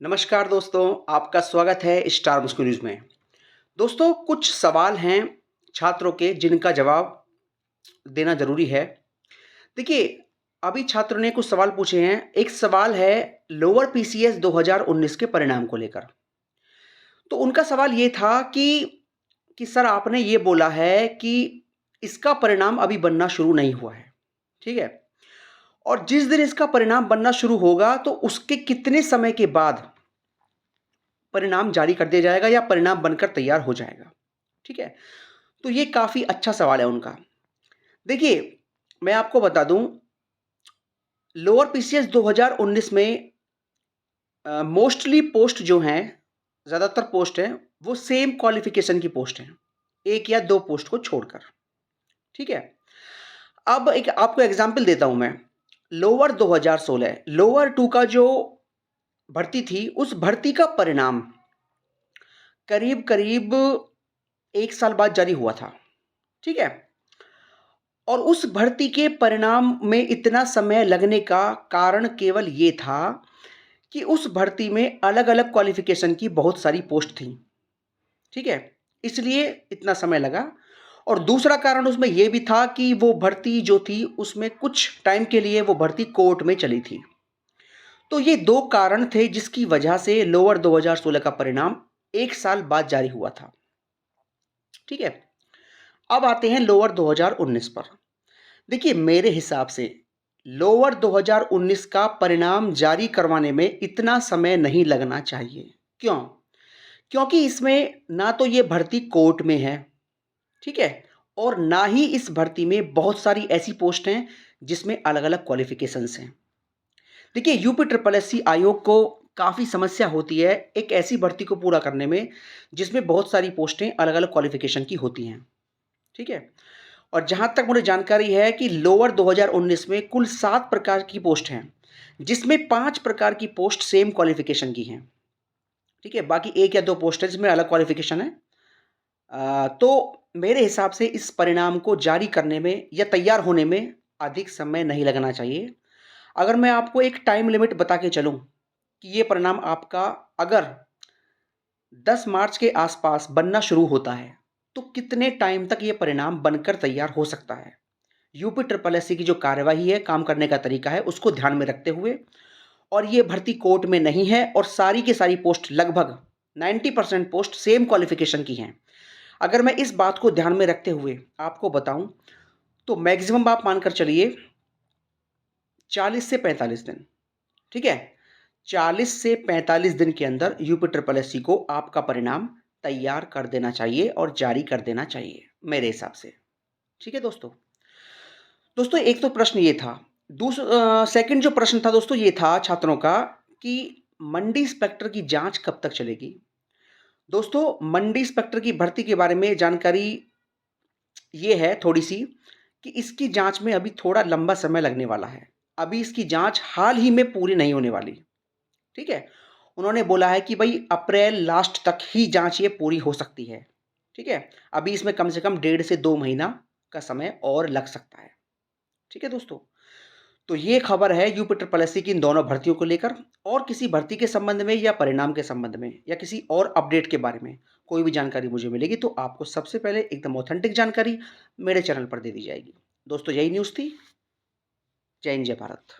नमस्कार दोस्तों, आपका स्वागत है स्टार मुस्कुल न्यूज़ में। दोस्तों, कुछ सवाल हैं छात्रों के जिनका जवाब देना ज़रूरी है। देखिए, अभी छात्रों ने कुछ सवाल पूछे हैं। एक सवाल है लोअर पीसीएस 2019 के परिणाम को लेकर। तो उनका सवाल ये था कि सर आपने ये बोला है कि इसका परिणाम अभी बनना शुरू नहीं हुआ है, ठीक है? और जिस दिन इसका परिणाम बनना शुरू होगा तो उसके कितने समय के बाद परिणाम जारी कर दिया जाएगा या परिणाम बनकर तैयार हो जाएगा, ठीक है? तो ये काफ़ी अच्छा सवाल है उनका। देखिए, मैं आपको बता दूँ लोअर पीसीएस 2019 में मोस्टली पोस्ट जो हैं, ज़्यादातर पोस्ट हैं, वो सेम क्वालिफ़िकेशन की पोस्ट हैं, 1 या 2 पोस्ट को छोड़कर, ठीक है? अब एक आपको एग्ज़ाम्पल देता हूँ मैं, लोअर 2016 लोअर 2 का जो भर्ती थी, उस भर्ती का परिणाम करीब-करीब 1 साल बाद जारी हुआ था, ठीक है? और उस भर्ती के परिणाम में इतना समय लगने का कारण केवल ये था कि उस भर्ती में अलग-अलग क्वालिफ़िकेशन की बहुत सारी पोस्ट थीं, ठीक है? इसलिए इतना समय लगा और दूसरा कारण उसमें ये भी था कि वो भर्ती जो थी उसमें कुछ टाइम के लिए वो भर्ती कोर्ट में चली थी। तो ये 2 कारण थे जिसकी वजह से लोअर 2016 का परिणाम 1 साल बाद जारी हुआ था, ठीक है? अब आते हैं लोअर 2019 पर। देखिए, मेरे हिसाब से लोअर 2019 का परिणाम जारी करवाने में इतना समय नहीं लगना चाहिए। क्यों? क्योंकि इसमें ना तो ये भर्ती कोर्ट में है, ठीक है? और ना ही इस भर्ती में बहुत सारी ऐसी पोस्ट हैं जिसमें अलग-अलग क्वालिफ़िकेशंस हैं। देखिए, यूपी ट्रिपल एससी आयोग को काफ़ी समस्या होती है एक ऐसी भर्ती को पूरा करने में जिसमें बहुत सारी पोस्टें अलग-अलग क्वालिफ़िकेशन की होती हैं, ठीक है? और जहाँ तक मुझे जानकारी है कि लोअर 2019 में कुल 7 प्रकार की पोस्ट हैं, जिसमें 5 प्रकार की पोस्ट सेम क्वालिफ़िकेशन की हैं, ठीक है? बाकी 1 या 2 पोस्ट हैं जिसमें अलग क्वालिफ़िकेशन है। तो मेरे हिसाब से इस परिणाम को जारी करने में या तैयार होने में अधिक समय नहीं लगना चाहिए। अगर मैं आपको एक टाइम लिमिट बता के चलूँ कि ये परिणाम आपका अगर 10 मार्च के आसपास बनना शुरू होता है, तो कितने टाइम तक ये परिणाम बनकर तैयार हो सकता है? यूपी ट्रिपल एससी की जो कार्यवाही है, काम करने का तरीका है, उसको ध्यान में रखते हुए और ये भर्ती कोर्ट में नहीं है और सारी की सारी पोस्ट लगभग 90% पोस्ट सेम क्वालिफ़िकेशन की हैं। अगर मैं इस बात को ध्यान में रखते हुए आपको बताऊँ, तो मैक्सिमम आप मानकर चलिए 40 से 45 दिन, ठीक है? 40 से 45 दिन के अंदर यूपी ट्रिपल एससी को आपका परिणाम तैयार कर देना चाहिए और जारी कर देना चाहिए, मेरे हिसाब से। ठीक है दोस्तों? दोस्तों एक तो प्रश्न ये था। सेकंड जो प्रश्न था दोस्तों ये था छात्रों का कि मंडी इंस्पेक्टर की जाँच कब तक चलेगी? दोस्तों मंडी इंस्पेक्टर की भर्ती के बारे में जानकारी ये है थोड़ी-सी कि इसकी जाँच में अभी थोड़ा लंबा समय लगने वाला है। अभी इसकी जाँच हाल ही में पूरी नहीं होने वाली, ठीक है? उन्होंने बोला है कि भई अप्रैल लास्ट तक ही जाँच ये पूरी हो सकती है, ठीक है? अभी इसमें कम से कम डेढ़ से 2 महीना का समय और लग सकता है, ठीक है दोस्तों? तो ये खबर है यूपी ट्रिपल एससी की इन दोनों भर्तियों को लेकर और किसी भर्ती के संबंध में या परिणाम के संबंध में या किसी और अपडेट के बारे में कोई भी जानकारी मुझे मिलेगी तो आपको सबसे पहले एकदम ऑथेंटिक जानकारी मेरे चैनल पर दे दी जाएगी। दोस्तों यही न्यूज़ थी। जय हिंद, जय भारत।